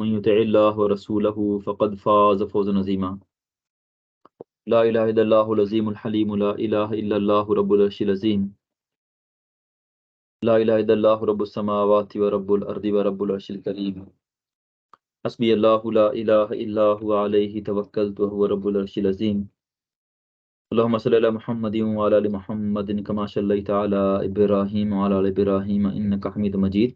वमन युतिइल्लाह व रसूलहु फ़क़द फ़ाज़ फ़ौज़न अज़ीमा। ला इलाहा इल्लल्लाहुल अज़ीमुल हलीम, ला इलाहा इल्लल्लाहु रब्बुल अर्शिल अज़ीम, ला इलाहा इल्लल्लाहु रब्बुस समावाति व रब्बुल अर्दि व रब्बुल अर्शिल करीम। हस्बी अल्लाहु ला इलाहा इल्ला हुवा अलैहि तवक्कलतु व हुवा रब्बुल अर्शिल अज़ीम। अल्लाहुम्मा सल्लि अला मुहम्मदिन व अला आलि मुहम्मदिन कमा सल्लैता अला इब्राहीम व अला आलि इब्राहीम इन्नका हमीदुम मजीद।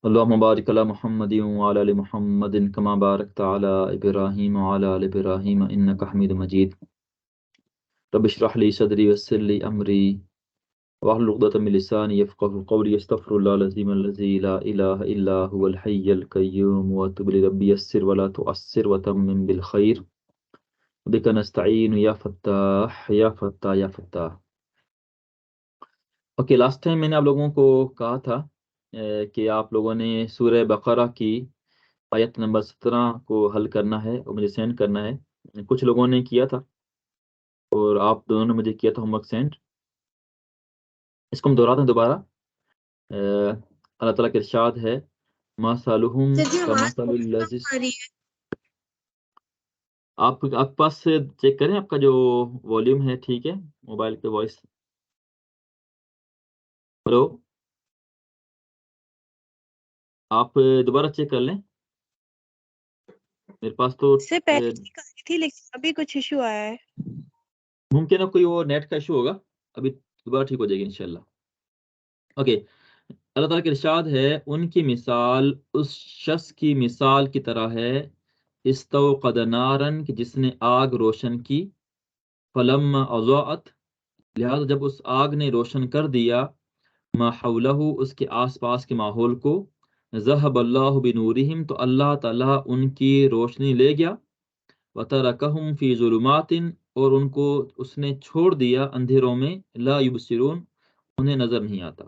अल्लाहुम्मा बारिक अला मुहम्मदिन व अला आलि मुहम्मदिन कमा बारकता अला इब्राहीम व अला आलि इब्राहीम इन्नका हमीदुम मजीद। रब्बि इश्रह ली सदरी व यस्सिर ली अमरी वाहलुल उक़दतम मिन लिसानी यफ़क़हू क़ौली। अस्तग़फ़िरुल्लाहल अज़ीम अल्लज़ी ला इलाहा इल्ला हुवल हय्युल क़य्यूम व अतूबु इलैहि। रब्बी यस्सिर व ला तुअस्सिर व तम्मिम बिल ख़ैर बिका नस्तईन या फ़त्ताह या फ़त्ताह या फ़त्ताह। ओके, लास्ट टाइम मैंने आप लोगों को कहा था कि आप लोगों ने सूरह बक़रा की आयत नंबर 17 को हल करना है और मुझे सेंड करना है। कुछ लोगों ने किया था और आप दोनों ने मुझे किया था होमवर्क सेंड। इसको हम दोहराते हैं दोबारा। अल्लाह ताला का इरशाद है, मसलुहुम सर जी आवाज कमसलिल बहुत लज़ी। कम आ रही है। आपके पास से चेक करें, आपका जो वॉल्यूम है ठीक है मोबाइल पे वॉइस। हेलो, आप दोबारा चेक कर लें। मेरे पास तो इससे पहले ठीक आ रही थी लेकिन अभी कुछ इशू आया है। मुमकिन है कोई वो नेट का इशू होगा। अभी दोबारा ठीक हो जाएगी इंशाल्लाह। ओके, अल्लाह ताला का इरशाद है, उनकी मिसाल उस शख्स की मिसाल की तरह है, इस्तौक़द नारन कि जिसने आग रोशन की, फलम्मा अज़ाअत लिहाजा जब उस आग ने रोशन कर दिया, मा हौलहु उसके आसपास के माहौल को, ज़हबल्लाहु बिनूरिहिम तो अल्लाह ताला उनकी रोशनी ले गया, व तरकहुम फी ज़ुलुमातिन और उनको उसने छोड़ दिया अंधेरों में, ला युबसिरून उन्हें नजर नहीं आता।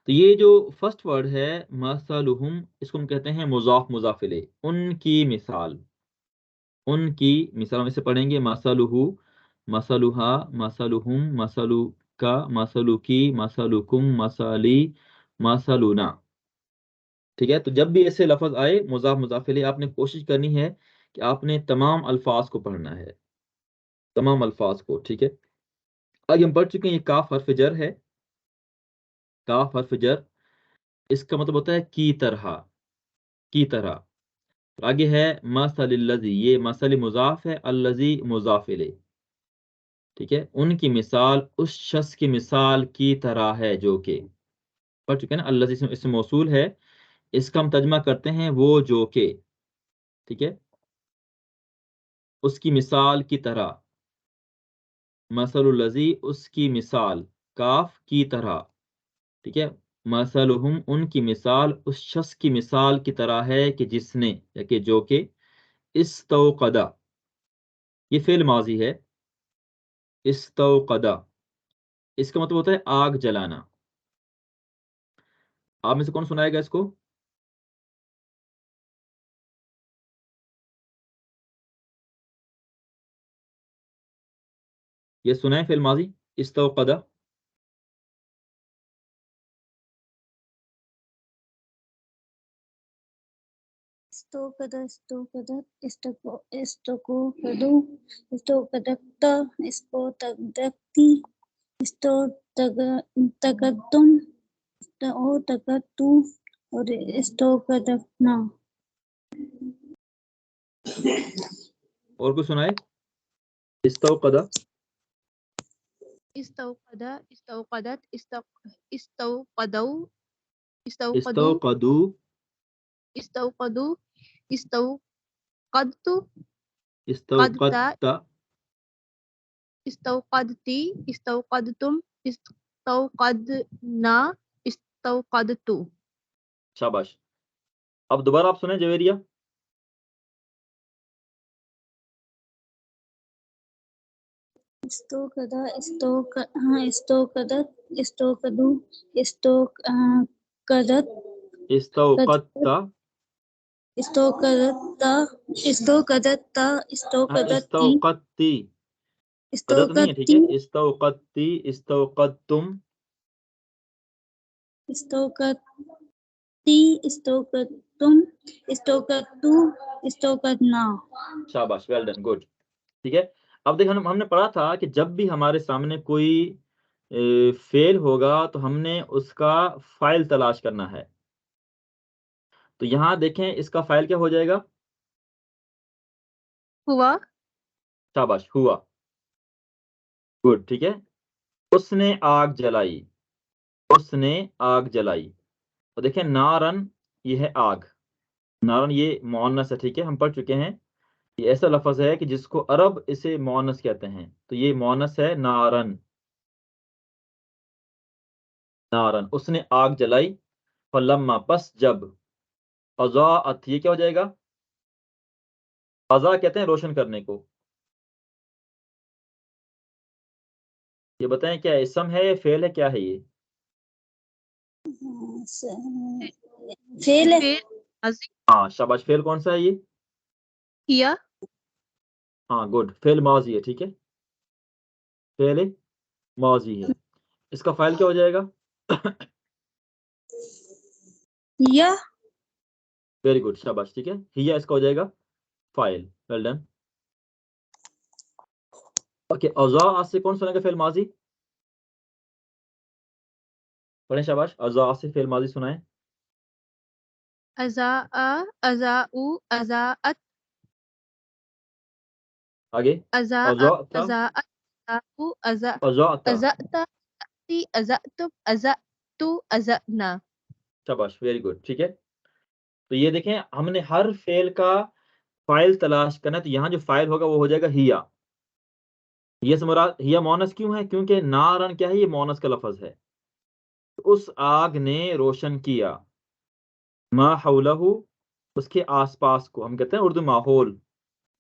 तो ये जो फर्स्ट वर्ड है मसलुहुम, इसको हम कहते हैं मुज़ाफ मुज़ाफ इलैह। उनकी मिसाल, उनकी मिसाल में से पढ़ेंगे मसलुहु, मसलुहा, मसलुहुम, मसलुका, मसलुकी, मसलुकुम, मसाली, मसलुना। ठीक है, तो जब भी ऐसे लफ्ज आए मुज़ाफ मुज़ाफ इलैह, आपने कोशिश करनी है कि आपने तमाम अल्फाज को पढ़ना है, तमाम अल्फाज को। ठीक है, आगे हम पढ़ चुके हैं, ये काफ हर्फ जर है। काफ हर्फ जर, इसका मतलब होता है की तरह, की तरह। आगे है मसलिल्लज़ी, ये मसल मुज़ाफ है, अल्लज़ी मुज़ाफ इलैह। ठीक है, उनकी मिसाल उस शख्स की मिसाल की तरह है जो कि, पढ़ चुके हैं ना। अल्लज़ी इसमें मौसूल है, इसका हम तर्जुमा करते हैं वो जो के। ठीक है, उसकी मिसाल की तरह, मसलुल्लज़ी उसकी मिसाल, काफ की तरह। ठीक है, मसलुहुम उनकी मिसाल उस शख्स की मिसाल की तरह है कि जिसने, या कि जो कि, इस्तौक़दा, ये फेल माजी है, इस्तौक़दा इसका मतलब होता है आग जलाना। आप में से कौन सुनाएगा इसको? ये सुनाए फेल माजी, इस्तौक़दा। इस्तोकदू, इस्तोकदक्ता, इस्तोतगदक्ती, इस्तोतगदुम, इस्तोतगदतु और इस्तोकदना। और कुछ सुनाए? इस्तौक़दा, इस्तौक़दा, इस्तौक़दत, इस्तौक़दऊ, इस्तौक़दू, इस्तौक़दू, इस्तौक़दू, इस्तौक़दतु, क़दता, इस्तौक़दता। इस्तौक़दती, इस्तौक़दतुम, इस्तौक़दना, इस्तौक़दतु। शाबाश। अब दोबारा आप सुने जवेरिया। इस्तोकदा, इस्तोकदत, इस्तोकदू, इस्तोकदत, इस्तौक़दता, इस्तोकदत्ता, इस्तोकदत्ता, इस्तोकदत्ती, इस्तौक़दती, क़दत नहीं है। ठीक इस्तोकदती, है, इस्तौक़दती, इस्तौक़दतुम, इस्तोकद इस्तौकदतुम, इस्तौकदतु, इस्तौकदना। शाबाश, वेल डन, गुड। ठीक है, अब देख हमने पढ़ा था कि जब भी हमारे सामने कोई फेल होगा तो हमने उसका फाइल तलाश करना है। तो यहाँ देखें इसका फाइल क्या हो जाएगा? हुआ, शाबाश, हुआ, गुड। ठीक है, उसने आग जलाई, उसने आग जलाई। तो देखें नारन, ये है आग, नारन ये मुअन्नस है। ठीक है, हम पढ़ चुके हैं, ये ऐसा लफ्ज है कि जिसको अरब इसे मुअन्नस कहते हैं, तो ये मुअन्नस है नारन, नारन। उसने आग जलाई, फलम्मा, पस जब, अज़ाअत, ये क्या हो जाएगा? अज़ा कहते हैं रोशन करने को। ये बताएं क्या इसम है या फेल है, क्या है ये? फेल है। फेल, माजी, हाँ शाबाश, फेल कौन सा है ये? किया, हाँ गुड, फेल माजी है। ठीक है, फेल माजी है। इसका फाइल क्या हो जाएगा? या वेरी गुड, शाबाश। ठीक है, हिया इसका हो जाएगा फाइल, वेल डन। ओके, अज़ा से कौन सुनेगा फेल माजी? पढ़ें, शाबाश, अज़ा से फेल माजी सुनाएं। अज़ा, अज़ाउ, अज़ाअत, आगे, अज़ा, अज़ाअता, अज़ाअत, अज़ाउ, अज़ाअता, अज़ाअता, अज़ाअतुम, अज़ाअतु, अज़ाअना। शाबाश, वेरी गुड। ठीक है, तो ये देखें हमने हर फेल का फाइल तलाश करना है, तो यहाँ जो फाइल होगा वो हो जाएगा हिया। ये से मुराद हिया मोनस क्यों है? क्योंकि नारन क्या है, ये मोनस का लफ्ज है। तो उस आग ने रोशन किया, मा हौलहू, उसके आसपास को। हम कहते हैं उर्दू माहौल,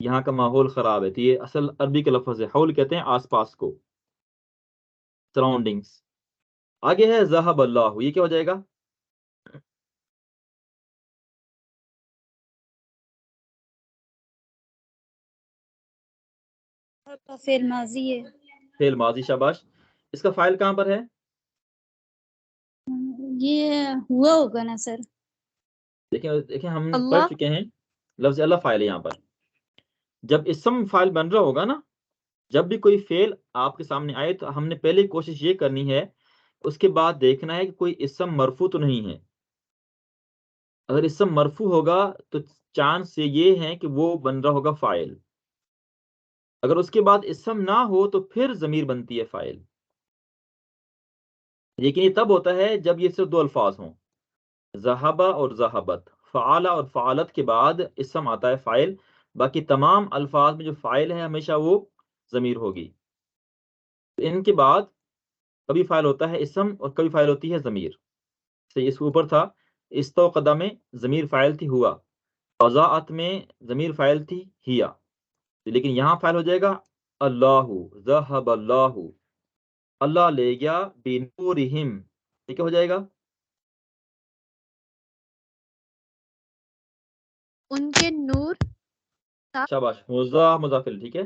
यहाँ का माहौल खराब है, तो ये असल अरबी का लफ्ज है। हौल कहते हैं आसपास को, सराउंडिंग्स। आगे है ज़हब अल्लाहु, ये क्या हो जाएगा? का फेल माजी है। फेल माजी, शाबाश। इसका फाइल कहाँ पर है? ये हुआ होगा ना सर? देखिए देखिए, हम पढ़ अल्लाह, चुके हैं लफ्ज अल्लाह फाइल है यहाँ पर। जब इसम फाइल बन रहा होगा ना, जब भी कोई फेल आपके सामने आए, तो हमने पहले कोशिश ये करनी है, उसके बाद देखना है कि कोई इसम मरफू तो नहीं है। अगर इसम मरफू होगा तो चांस ये है कि वो बन रहा होगा फाइल। अगर उसके बाद इसम ना हो तो फिर जमीर बनती है फाइल। लेकिन ये तब होता है जब ये सिर्फ दो अल्फाज हों, ज़हाबा और ज़हाबत। फ़आला और फ़आलत के बाद इसम आता है फाइल। बाकी तमाम अल्फाज में जो फाइल है हमेशा वो ज़मीर होगी। इनके बाद कभी फाइल होता है इसम और कभी फाइल होती है ज़मीर। से इसके ऊपर था, इस्तौक़दा में ज़मीर फाइल थी हुआ, अज़ाअत में ज़मीर फाइल थी हिया। लेकिन यहाँ फाइल हो जाएगा अल्लाहु, ज़हब अल्लाहु, अल्लाह ले गया, बिनूरिहिम, ये क्या हो जाएगा? उनके नूर, शाबाश, मुज़ाफ़िल। ठीक है,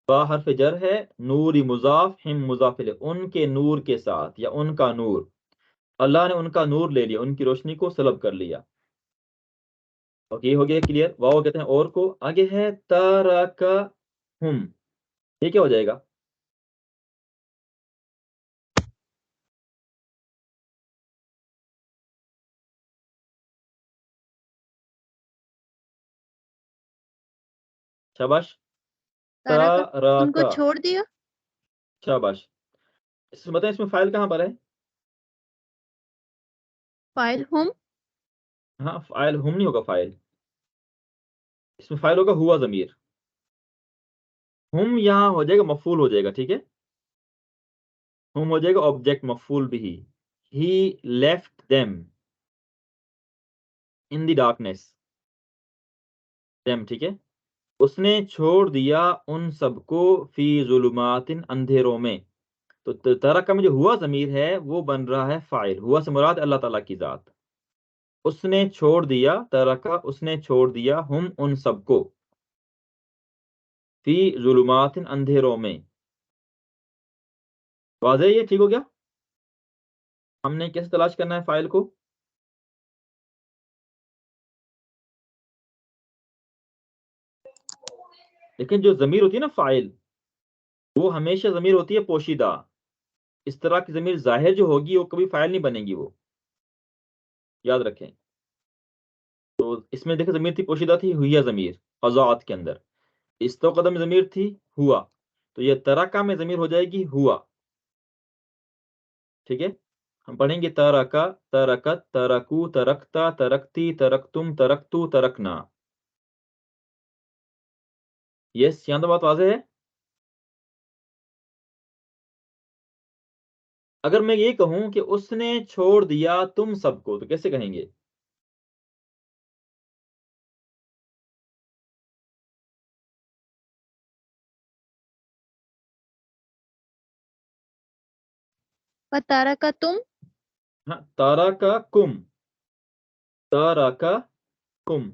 बा हर्फ जर है, नूरी मुज़ाफ, हिम मुज़ाफिल, उनके नूर के साथ या उनका नूर। अल्लाह ने उनका नूर ले लिया, उनकी रोशनी को सलब कर लिया। ओके, हो गया क्लियर। वाओ कहते हैं और को। आगे है तरकहुम, ये क्या हो जाएगा? शाबाश, तारा का, उनको तरका, छोड़ दिया। शाबाश। इसमें बताएं, इसमें फाइल कहाँ पर है? फाइल हम, हाँ, फाइल हुम नहीं होगा, फाइल इसमें फाइल होगा हुआ ज़मीर। हुम यहाँ हो जाएगा मफूल हो जाएगा। ठीक है, हुम हो जाएगा ऑब्जेक्ट मफूल भी। He left them in the darkness, them. ठीक है, उसने छोड़ दिया उन सबको फी जुलुमातिन, अंधेरों में। तो तरक का में जो हुआ ज़मीर है वो बन रहा है फाइल। हुआ से मुराद अल्लाह ताला की ज़ात। उसने छोड़ दिया, तरका उसने छोड़ दिया, हम उन सबको, फी जुलुमातिन अंधेरों में। वाज़ेह, ये ठीक हो गया। हमने कैसे तलाश करना है फाइल को? लेकिन जो ज़मीर होती है ना फ़ाइल, वो हमेशा ज़मीर होती है पोशीदा। इस तरह की ज़मीर ज़ाहिर जो होगी वो कभी फ़ाइल नहीं बनेगी वो, याद रखें। तो इसमें देखो ज़मीर थी पोशीदा थी हुइया ज़मीर, अज़ात के अंदर। इस्तौक़द में ज़मीर थी हुआ, तो ये तरका में ज़मीर हो जाएगी हुआ। ठीक है? हम पढ़ेंगे तरका, तरकत, तरकू, तरकता, तरकती, तरकतुम, तरकतु, तरकना। यस, यहाँ तो बात वाज़ेह है? अगर मैं ये कहूँ कि उसने छोड़ दिया तुम सबको, तो कैसे कहेंगे? वतारकतुम हाँ, तारकाकुम, तारकाकुम।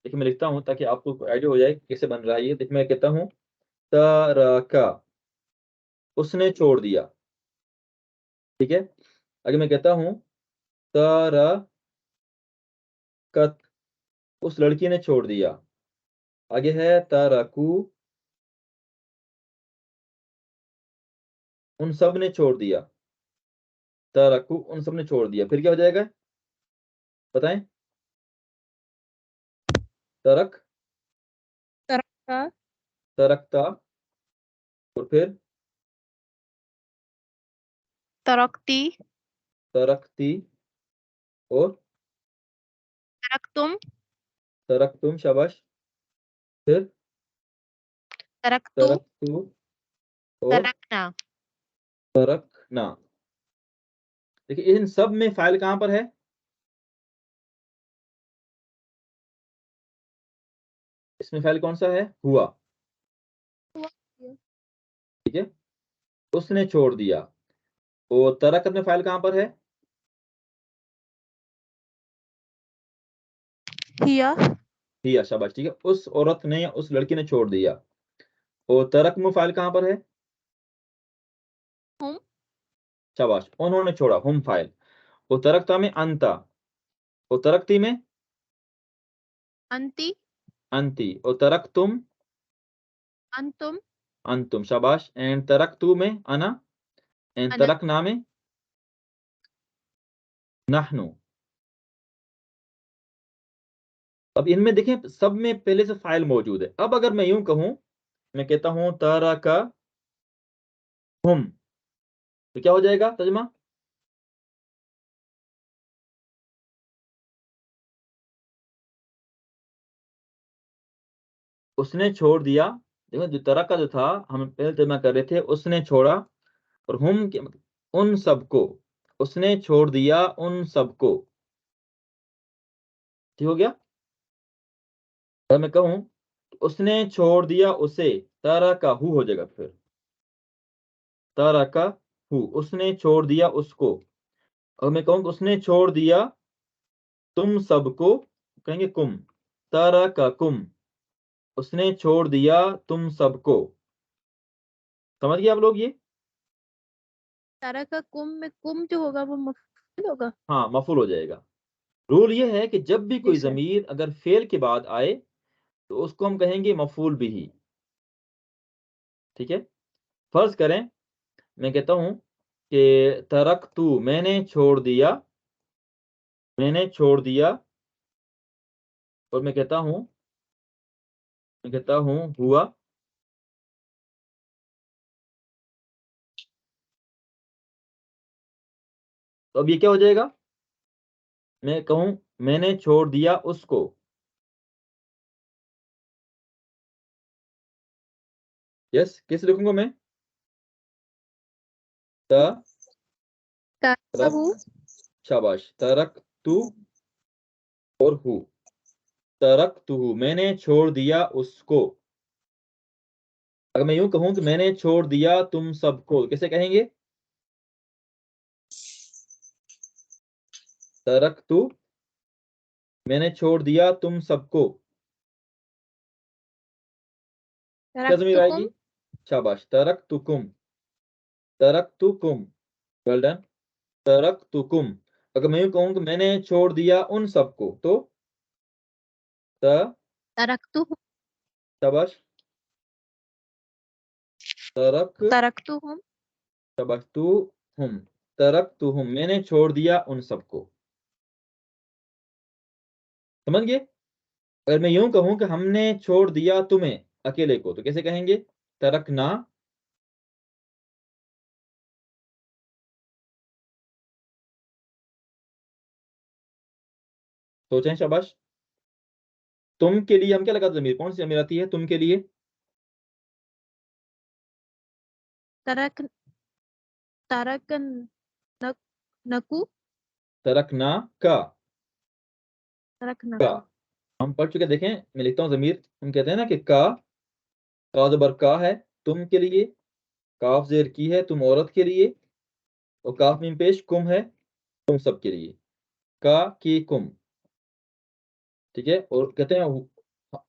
देखिए मैं लिखता हूँ ताकि आपको आइडिया हो जाए कि कैसे बन रहा है ये। देखिए मैं कहता हूँ तारका, उसने छोड़ दिया। ठीक है? आगे मैं कहता हूँ तारकत, उस लड़की ने छोड़ दिया। आगे है तारकू, उन सब ने छोड़ दिया। तारकू, उन सब ने छोड़ दिया। फिर क्या हो जाएगा? बताएं। तरक, तरका तरकता, और फिर तरक्ती तरकती, और तरक्तुम तरकतुम, शाबाश। फिर तरक्तु तरकतु, और तरकना। तरकना। देखिए इन सब में फाइल कहां पर है? इसमें फाइल कौन सा है? हुआ। ठीक है? उसने छोड़ दिया। और तरकत में फाइल कहां पर है? हिया हिया, शाबाश। ठीक है, उस औरत ने या उस लड़की ने छोड़ दिया। और तरक में फाइल कहां पर है? हुम शाबाश, उन्होंने छोड़ा, हम फाइल। और तरकता में अंता, और तरकती में अंती अंती, और तरकतुम अंतुम अंतुम, शाबाश। एंड तरकतु में अना, एंड अना। तरकना में नहनु। अब इनमें देखें सब में पहले से फाइल मौजूद है। अब अगर मैं यूं कहूं, मैं कहता हूं तरका हुम, तो क्या हो जाएगा तर्जुमा? उसने छोड़ दिया। देखो जो तरका जो था हम पहले तर्जुमा कर रहे थे, उसने छोड़ा। और हुम के मतलब उन सबको, उसने छोड़ दिया उन सबको। ठीक हो गया? अगर मैं कहूं उसने छोड़ दिया उसे, तरका हु हो जाएगा। फिर तरका हु, उसने छोड़ दिया उसको। और मैं कहूँ उसने छोड़ दिया तुम सबको, कहेंगे कुम, तरका कुम, उसने छोड़ दिया तुम सबको। समझ गए आप लोग ये? तरका कुम में कुम जो होगा वो मफूल होगा। हाँ, मफूल हो जाएगा। रूल ये है कि जब भी जी कोई सर। ज़मीर अगर फेल के बाद आए तो उसको हम कहेंगे मफूल बिही। ठीक है? फर्ज करें मैं कहता हूं कि तरकतु, मैंने छोड़ दिया, मैंने छोड़ दिया। और मैं कहता हूं हुआ। तो अब ये क्या हो जाएगा? मैं कहूं मैंने छोड़ दिया उसको। यस, कैसे लिखूंगा मैं? तरक, तरहु शाबाश, तरकतु और हु, तरकतुहु, मैंने छोड़ दिया उसको। अगर मैं यूं कहूं कि मैंने छोड़ दिया तुम सबको, कैसे कहेंगे? तरकतु, मैंने छोड़ दिया तुम सबको। क्या ज़मीर तरक्तुकुम आएगी? शाबाश, तरकतुकुम, तरकतुकुम, वेल डन। तरकतुकुम। अगर मैं यूं कहूं कि मैंने छोड़ दिया उन सबको, तो तरक्तुहुम शाबाश, तरक्तुहुम तरक्तुहुम, तरक्तुहुम, मैंने छोड़ दिया उन सबको। समझ गए? अगर मैं यूं कहूं कि हमने छोड़ दिया तुम्हें अकेले को, तो कैसे कहेंगे? तरकना, सोचें, शाबाश। तुम के लिए हम क्या लगा ज़मीर, कौन सी ज़मीर आती है तुम के लिए? तरक तरकन नक नकु तरकना का, का तरकनकु हम पढ़ चुके, देखें मैं लिखता हूँ ज़मीर। हम कहते हैं ना कि का ज़बर का है तुम के लिए, काफ जेर की है तुम औरत के लिए, और काफ मीम पेश कुम है तुम सब के लिए, का की कुम। ठीक है, और कहते हैं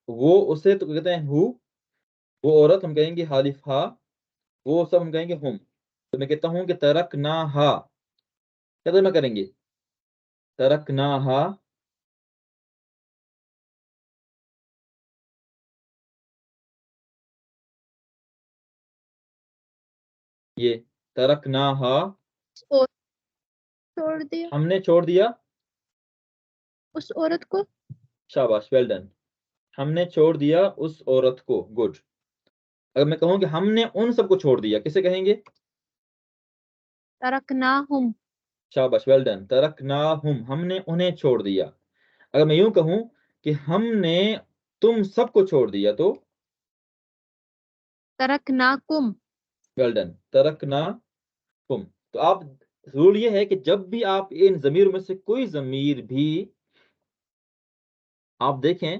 वो उसे, तो कहते हैं हु, वो औरत हम कहेंगे हालिफ हा, वो सब हम कहेंगे हुम। तो मैं कहता हूँ कि तरक ना हा, क्या तर्जमा करेंगे? तरक ना हा, ये तरक ना हा, और छोड़ दिया हमने छोड़ दिया, उस औरत को। शाबाश, वेल डन, हमने छोड़ दिया उस औरत को, गुड। अगर मैं कहूँ कि हमने उन सबको छोड़ दिया, किसे कहेंगे? तरकनाहुम शाबाश, वेल डन, तरक ना हुम, हमने उन्हें छोड़ दिया। अगर मैं यूं कहूं कि हमने तुम सबको छोड़ दिया, तो तरकनाकुम वेल डन, तरक ना तुम। तो आप, रूल ये है कि जब भी आप इन जमीरों में से कोई जमीर भी आप देखें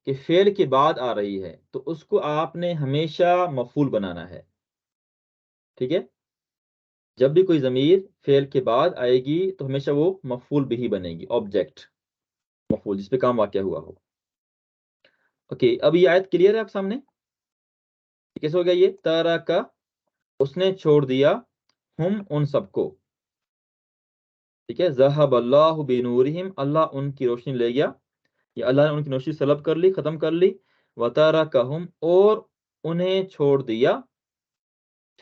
कि फेल के बाद आ रही है, तो उसको आपने हमेशा मफूल बनाना है। ठीक है, जब भी कोई जमीर फेल के बाद आएगी तो हमेशा वो मफूल भी ही बनेगी, ऑब्जेक्ट मफूल, जिस पे काम वाक़या हुआ हो। ओके, अब ये आयत क्लियर है आप सामने? कैसे हो गया ये? तारा का, उसने छोड़ दिया, हम उन सबको। ठीक है, ज़हब अल्लाहु बिनूरिहिम, अल्लाह उनकी रोशनी ले गया, या अल्लाह ने उनकी रोशनी सलब कर ली, खत्म कर ली। वतारा कहम, और उन्हें छोड़ दिया,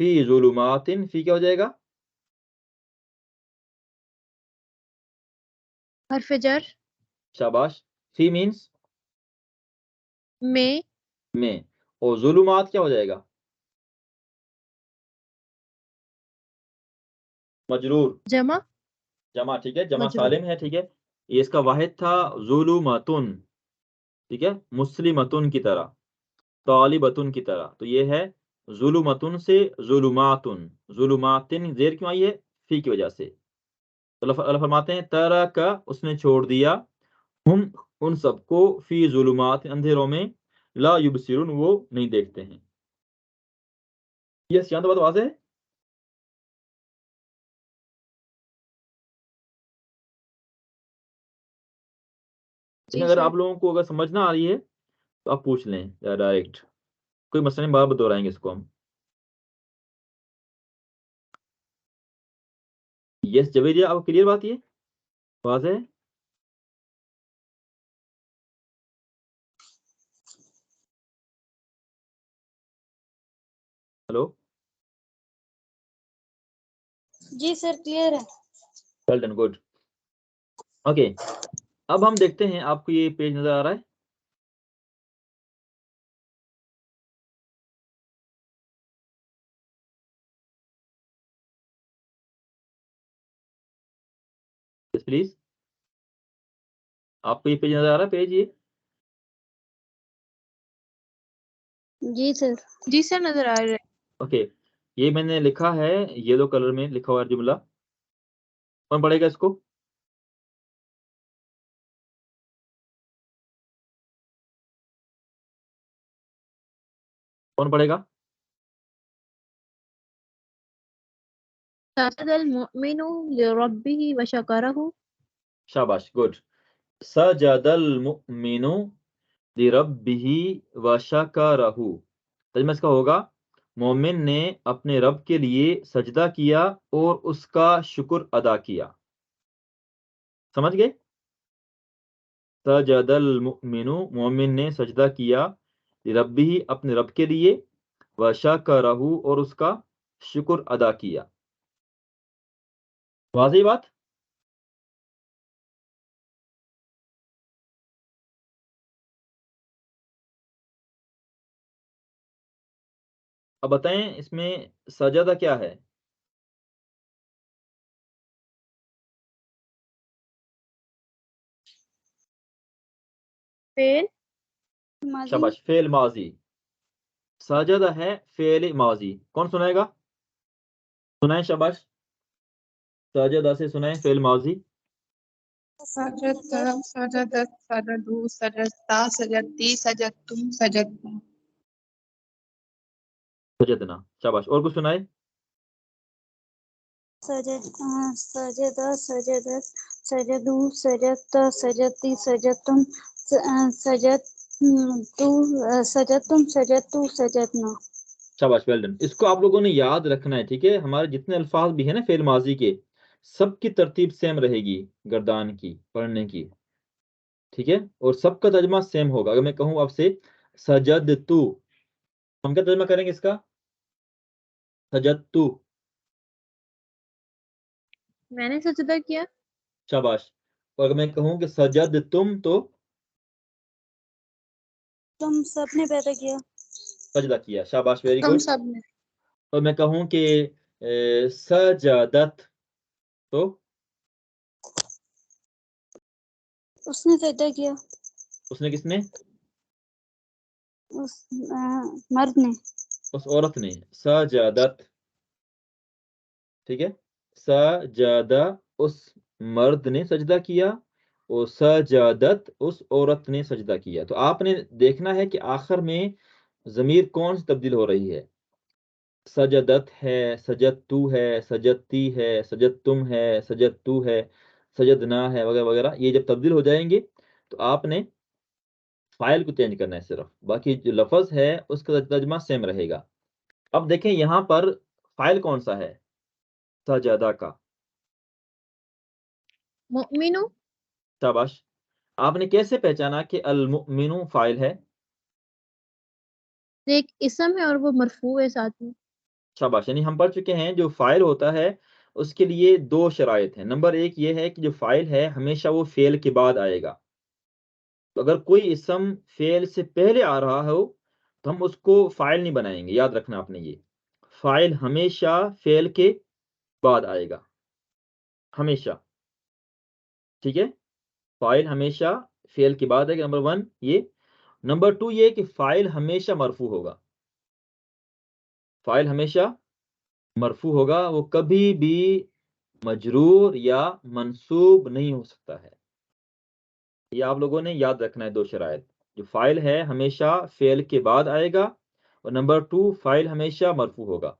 फी जुलुमातिन, फी क्या हो जाएगा? हर्फ जर शाबाश, फी मीन्स में में, और जुलुमात क्या हो जाएगा? मजरूर, जमा जमा। ठीक है, जमा मजरूर। सालिम है। ठीक है, ये इसका वाहिद था जुलुमातुन। ठीक है, मुस्लिमतुन की तरह, तालिबतुन की तरह, तो ये है जुलुमतुन से जुलुमातुन, जुलुमातिन जेर क्यों आई है? फी की वजह से। तो अल्लाह फरमाते हैं तरा का, उसने छोड़ दिया, हम उन सबको, फी जुलुमात, अंधेरों में, ला युबसिरुन, वो नहीं देखते हैं। यस, यहाँ तो बात वाज़ेह है। लेकिन जी अगर सर। आप लोगों को अगर समझ ना आ रही है तो आप पूछ लें या डायरेक्ट, कोई मसला नहीं, बार दोहराएंगे इसको हम। यस जवेरिया, आपको क्लियर बात ये वाज़ेह है? हेलो, जी सर क्लियर है। Well done, good. ओके, अब हम देखते हैं, आपको ये पेज नजर आ रहा है? यस प्लीज, आपको ये पेज नजर आ रहा है, पेज ये? जी सर। जी सर नजर आ रहे। ओके, ये मैंने लिखा है, येलो कलर में लिखा हुआ है जुमला। कौन पढ़ेगा इसको? कौन पढ़ेगा? सजदल मुमिनु लिरब्बिहि व शकरहु। शाबाश, गुड। सजदल मुमिनु लिरब्बिही व शकरहु, तर्जुमा इसका होगा, मोमिन ने अपने रब के लिए सजदा किया और उसका शुक्र अदा किया। समझ गए? सजदल मुमिनु, मोमिन ने सजदा किया, रब्बी अपने रब के लिए, व शकरहू और उसका शुक्र अदा किया। वाज़ेह बात। अब बताएं इसमें सजदा क्या है? फेल माजी। शाबाश, फेल माजी। सजदा है फेल माजी। कौन सुनाएगा? सुनाएं, शाबाश। सजदा से सुनाएं फेल माजी। सजद, सजदत, सजदू, सजदता, सजदती, सजदतुम, सजदना। सजदना, शाबाश। और कुछ सुनाए। सजदा, सजदत, सजदू, सजदता, सजदती, सजदतुम, सजदतुम, सजदतू, सजदना। शाबाश, वेल डन। इसको आप लोगों ने याद रखना है, ठीक है। हमारे जितने अल्फाज भी है ना फेल माजी के, सबकी तरतीब सेम रहेगी गर्दान की, पढ़ने की, ठीक है। और सबका तर्जमा सेम होगा। अगर मैं कहूँ आपसे सजद तू, हम क्या तर्जमा करेंगे इसका? सजद तू। मैंने सजदा किया। शाबाश। और अगर मैं कहूँ कि सजद तुम, तो तुम सबने पैदा किया। सजदा किया। शाबाश, वेरी तुम गुड। सब ने। और मैं कहूँ कि सजदत, तो उसने सजदा किया। उसने, किसने? उस मर्द ने। उस औरत ने। सजदत, ठीक है। सजदा, उस मर्द ने सजदा किया, और सजदत, उस औरत ने सजदा किया। तो आपने देखना है कि आखिर में जमीर कौन सी तब्दील हो रही है। सजदत है, सजदतू है, सजदती है, सजदतुम है, सजदतू है, सजदना है, वगैरह वगैरह। ये जब तब्दील हो जाएंगे तो आपने फाइल को चेंज करना है सिर्फ, बाकी जो लफ्ज है उसका तर्जमा सेम रहेगा। अब देखें यहाँ पर फाइल कौन सा है सजदा का? मुमिनु। शाबाश। आपने कैसे पहचाना कि अल मुमिनु फाइल है? एक इसम है और वो मरफू है साथ में। शाबाश। यानी हम पढ़ चुके हैं जो फाइल होता है उसके लिए दो शराइत हैं। नंबर एक ये है कि जो फाइल है हमेशा वो फेल के बाद आएगा। तो अगर कोई इसम फेल से पहले आ रहा हो तो हम उसको फाइल नहीं बनाएंगे। याद रखना आपने ये, फाइल हमेशा फेल के बाद आएगा, हमेशा, ठीक है। फाइल हमेशा फेल के बाद आएगा, नंबर वन ये। नंबर टू ये कि फाइल हमेशा मरफू होगा। फाइल हमेशा मरफू होगा, वो कभी भी मजरूर या मंसूब नहीं हो सकता है। ये आप लोगों ने याद रखना है दो शराइत। जो फाइल है हमेशा फेल के बाद आएगा, और नंबर टू फाइल हमेशा मरफू होगा।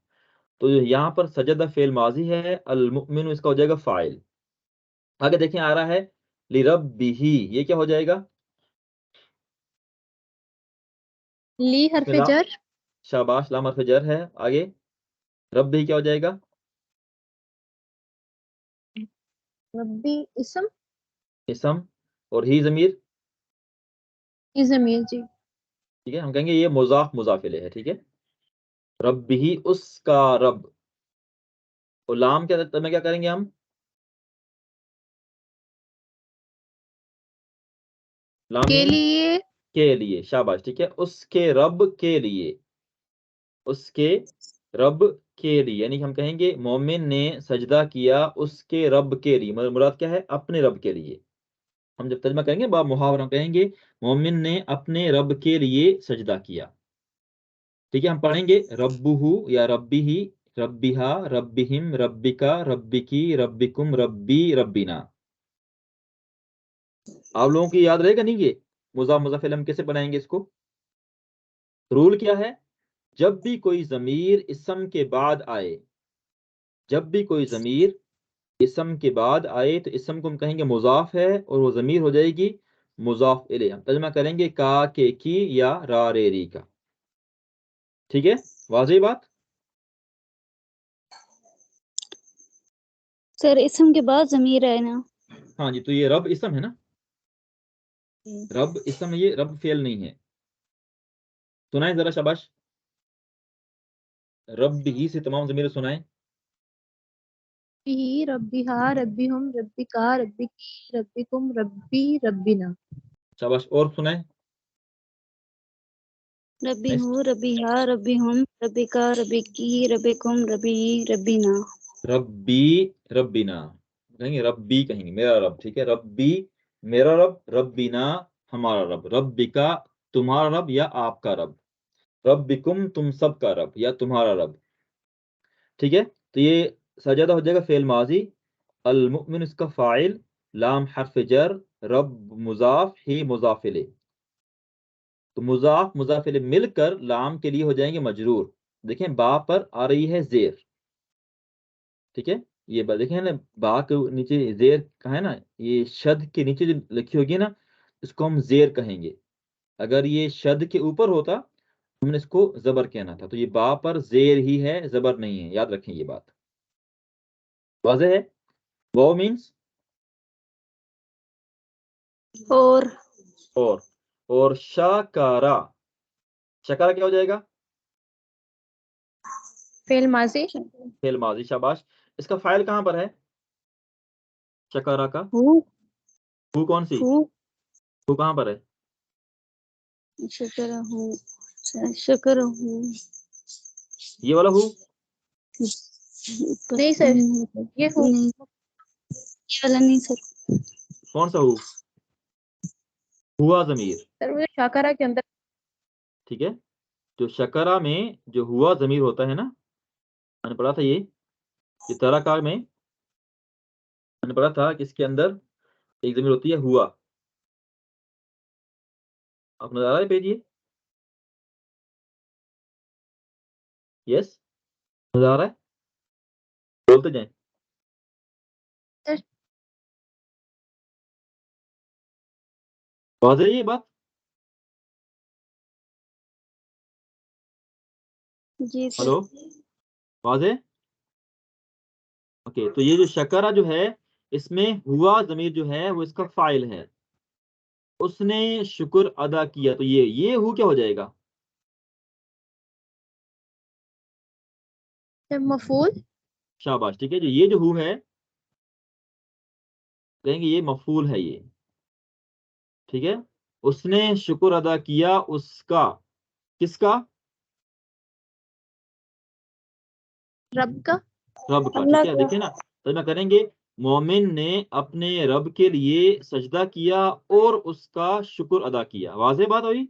तो यहाँ पर सजदा फेल माजी है, अल मुमिनु इसका हो जाएगा फाइल। आगे देखें आ रहा है लिरब्बिही, ये क्या हो जाएगा? ली हरफ ला, जर। शाबाश, लाम हर्फ जर है। आगे रब्बी क्या हो जाएगा? रब्बी इसम। इसम। और ही जमीर, ई ज़मीर जी। ठीक है। हम कहेंगे ये मुजाफ मुजाफ इलैह है, ठीक है। रब्बिही, उसका रब। और लाम क्या तब में क्या करेंगे हम? लाम के मीम लिए। के लिए। शाबाश, ठीक है। उसके रब के लिए, उसके रब के लिए। यानी हम कहेंगे मोमिन ने सजदा किया उसके रब के लिए। मुराद क्या है? अपने रब के लिए। हम जब तर्जमा करेंगे बाब मुहावरा कहेंगे मोमिन ने अपने रब के लिए सजदा किया, ठीक है। हम पढ़ेंगे रब्बुहु या रब्बिही, रब्बिहा, रब्बिहिम, रब्बिका, रब्बिकी, रब्बिकुम, रब्बी, रब्बिना। आप लोगों की याद रहेगा नहीं ये? मुजाफ मुजाफ इलैह हम कैसे बनाएंगे इसको? रूल क्या है? जब भी कोई जमीर इसम के बाद आए, जब भी कोई जमीर इसम के बाद आए तो इसम को हम कहेंगे मुजाफ है, और वो जमीर हो जाएगी मुजाफ इलैह। हम तर्जमा करेंगे का, के, की या रा, रे, री का, ठीक है। वाज़ेह बात। सर इसम के बाद जमीर है ना। हाँ जी, तो ये रब इसम है ना, रब इसम ये रब फेल नहीं है। सुनाए जरा शाबाश, रब ही से तमाम ज़मीर सुनाए। रब्बी रब्बिहा रब्बिहुम रब्बिका रब्बिकी रब्बिकुम रब्बी रब्बिना। शाबाश, और सुनाए। रब्बी नेक्स्ट, हूँ रब्बी हा रब्बी हम रब्बी का रब्बी की रब्बी कुम रब्बी रब्बीना। रब्बी रब्बिना, कहेंगे रब्बी, कहेंगे मेरा रब, ठीक है, रब्बी मेरा रब, रब्बिना हमारा रब, रब्बिका तुम्हारा रब या आपका रब, रब्बिकुम तुम सबका रब या तुम्हारा रब, ठीक है। तो ये सजदा हो जाएगा फेल माजी, अल मुमिन इसका फाइल, लाम हर्फ जर, रब मुजाफ ही मुजाफ इले। तो मुजाफ मुजाफ इले मिलकर लाम के लिए हो जाएंगे मजरूर। देखें बा पर आ रही है जेर, ठीक है, ये देखें ना, बा के नीचे जेर कहा है ना, ये शद के नीचे जो लिखी होगी ना, इसको हम जेर कहेंगे। अगर ये शद के ऊपर होता हमने इसको जबर कहना था। तो ये बा पर जेर ही है, जबर नहीं है, याद रखें ये बात। वाज़ेह है। वाव मीन्स और और, और शाकारा, शकारा क्या हो जाएगा? फेल माजी फेल माजी, शाबाश। इसका फाइल कहां पर है शकारा का? हूँ हु कौन सी? हूँ हु कहां पर है? शुक्र हूँ शुक्र हूँ। ये वाला हु? नहीं सर, ये हूँ। नहीं, ये वाला नहीं सर। कौन सा हु? हुआ जमीर, सर वो शाकारा के अंदर ठीक है। जो शकरा में जो हुआ जमीर होता है ना, मैंने पढ़ा था ये तराका में मैंने पढ़ा था कि इसके अंदर एक जमीर होती है हुआ। आप नजर आ रहा है पेज ये? यस, नजर आ रहा है, बोलते जाएं। सर वाज़ेह है ये बात? जी सर। हेलो, वाज़ेह? ओके, तो ये जो शकरा जो है, इसमें हुआ जमीर जो है वो इसका फाइल है। उसने शुक्र अदा किया, तो ये हु क्या हो जाएगा? सर मफूल। शाबाश, ठीक है। जो ये जो हु है, कहेंगे ये मफूल है ये, ठीक है। उसने शुक्र अदा किया उसका, किसका? रब का। रब का, अल्लाह ठीक है। का। देखिए ना, तो मैं करेंगे मोमिन ने अपने रब के लिए सजदा किया और उसका शुक्र अदा किया। वाज़ेह बात हुई?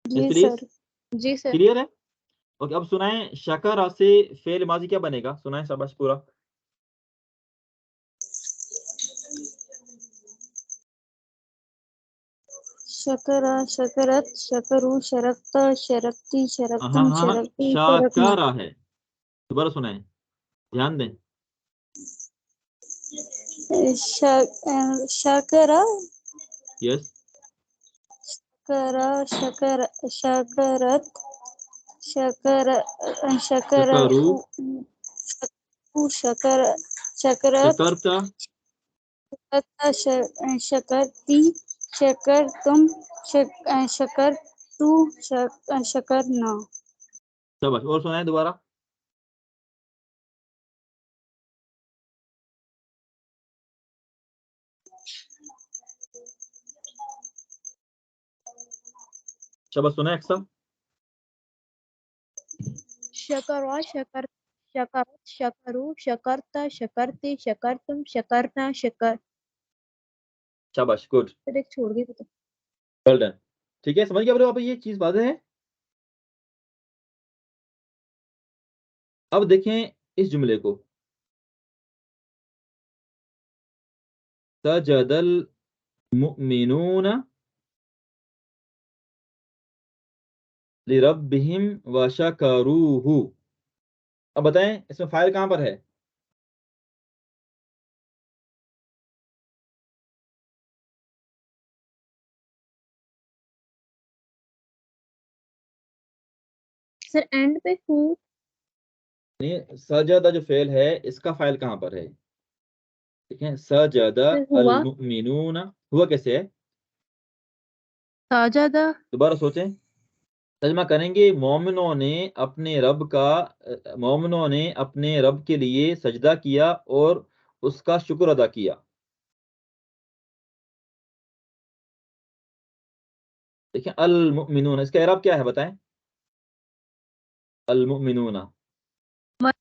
जी प्लीज, सर। जी सर। क्लियर है? ओके, अब सुनाएं शकरा से फेल माजी क्या बनेगा, सुनाएं शाबाश पूरा। शकरा शकरत शकरू शरकता शरकती हाँ शरकतुम हाँ हाँ, शरकती शरकना। शाकारा है, दोबारा सुनाएं, ध्यान दें। शकरा यस, शकरा शकर शकरत शकर शकरू, शकरतु शकर शकरत शकरता, शकरती शकरतुम शकरतु शकरना। शाबाश, और सुनाएं दोबारा। शाबाश, सुनाएं अक्सर। शकरा शकर शकरत शकरू शकरता शकरते शकरतुम शकरना शकर। शाबाश, गुड, फिर एक छोड़ गई तो। वेल डन, ठीक है। समझ गए आप ये चीज वाज़ेह है? अब देखें इस जुमले को, सजदल मुमिनून लिरब्बिहिम व शकरूहु। अब बताएं इसमें फाइल कहां पर है? सर एंड पे हूँ। नहीं, सजदा जो फेल है इसका फाइल कहां पर है? ठीक है, सजदा फिर हुआ अल-मुमिनूना, हुआ कैसे है? साजदा दोबारा सोचें, तर्जुमा करेंगे, मोमिनों ने अपने रब का मोमिनों ने अपने रब के लिए सजदा किया और उसका शुक्र अदा किया। देखिए, अल मुमिनून, इसका इराब क्या है बताएं? अल मुमिनूना मर-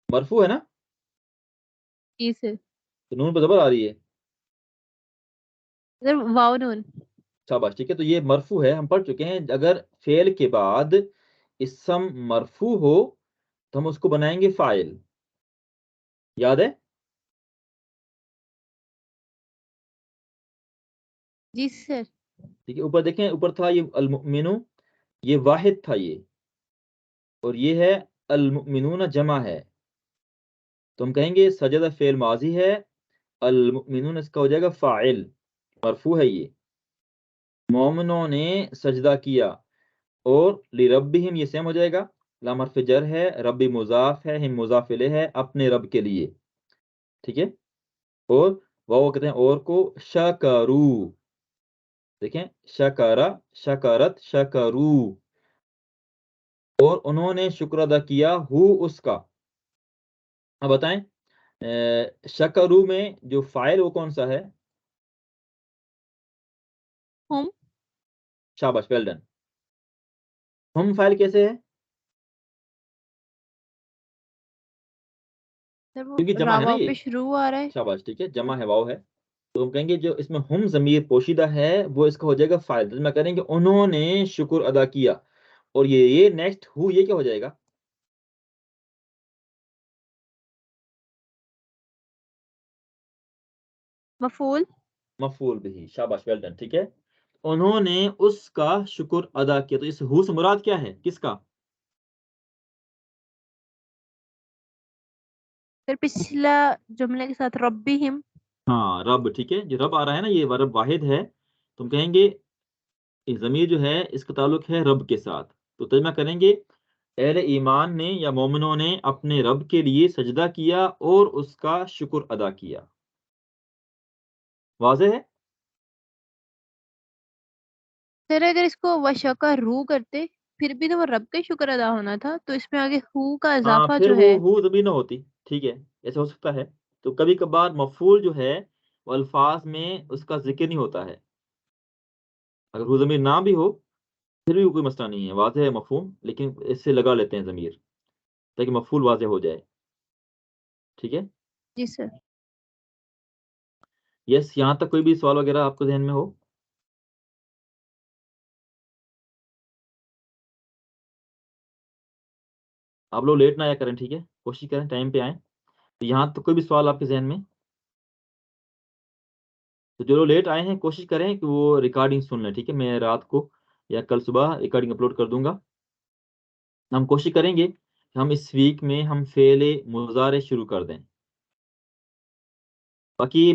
मरफू है ना, से तो नून पर जबर आ रही है। फिर वाव नून। शाबाश, ठीक है, तो ये मरफू है, हम पढ़ चुके हैं। अगर फेल के बाद इसम मरफू हो तो हम उसको बनाएंगे फाइल, याद है? जी सर। ठीक है, ऊपर देखें, ऊपर था ये अल मुमिनु, ये वाहिद था ये, और ये है अल मुमिनूना जमा है, तो हम कहेंगे सजदा फेल माजी है, अल मुमिनून इसका हो जाएगा फाइल, मरफू है ये। मोमिनों ने सजदा किया, और लिरब्बिहिम ये सेम हो जाएगा, लाम हर्फ जर है, रब्बी मुजाफ है, हिम मुजाफ इलैह है, अपने रब के लिए। ठीक है, और वाव कहते हैं और को, शकरू, देखें, शकरा, शकरत, शकरू, और उन्होंने शुक्र अदा किया हु उसका। अब बताएं, शकरू में जो फाइल वो कौन सा है? हम शाबाश, वेल डन। हम फाइल कैसे है? सर वो क्योंकि जमा है ना रावा ये। पे शुरू आ रहा है। शाबाश, ठीक है, जमा है, वाव है, तो हम कहेंगे जो इसमें हम जमीर पोशीदा है वो इसका हो जाएगा फाइल, तो मैं करेंगे उन्होंने शुक्र अदा किया, और ये नेक्स्ट हु, ये क्या हो जाएगा? मफूल। मफूल बिही, शाबाश, वेल डन, ठीक है। उन्होंने उसका शुक्र अदा किया, तो इस हु से मुराद क्या है, किसका? फिर पिछला जुमले के साथ रब्बी हिम। हाँ, रब, ठीक है, जो रब आ रहा है ना ये रब वाहिद है, तो हम कहेंगे ये ज़मीर जो है इसका ताल्लुक है रब के साथ, तो तर्जुमा करेंगे, अहले ईमान ने या मोमिनों ने अपने रब के लिए सजदा किया और उसका शुक्र अदा किया। वाज़ेह है? सर अगर इसको वशका रू करते फिर भी तो वो रब का ही शुक्र अदा होना था, तो इसमें आगे हु का हाँ, इजाफा फिर जो वो है। हु ज़मीर ना होती, ठीक है, ऐसा हो सकता है। तो कभी कभार मफूल जो है वो अल्फाज में उसका जिक्र नहीं होता है, अगर हु ज़मीर ना भी हो फिर भी कोई मसला नहीं है, वाज़ेह है मफहूम, लेकिन इससे लगा लेते हैं ज़मीर ताकि मफूल वाज़ेह हो जाए। ठीक है, जी सर। यस, यहाँ तक कोई भी सवाल वगैरह आपको ज़हन में हो? आप लोग लेट ना आया करें, ठीक है, कोशिश करें टाइम पे आएँ। तो यहाँ तक कोई भी सवाल आपके ज़हन में? तो जो लोग लेट आए हैं कोशिश करें कि वो रिकॉर्डिंग सुन लें, ठीक है, मैं रात को या कल सुबह रिकॉर्डिंग अपलोड कर दूंगा। हम कोशिश करेंगे कि हम इस वीक में हम फ़ेल मुज़ारे शुरू कर दें। बाकी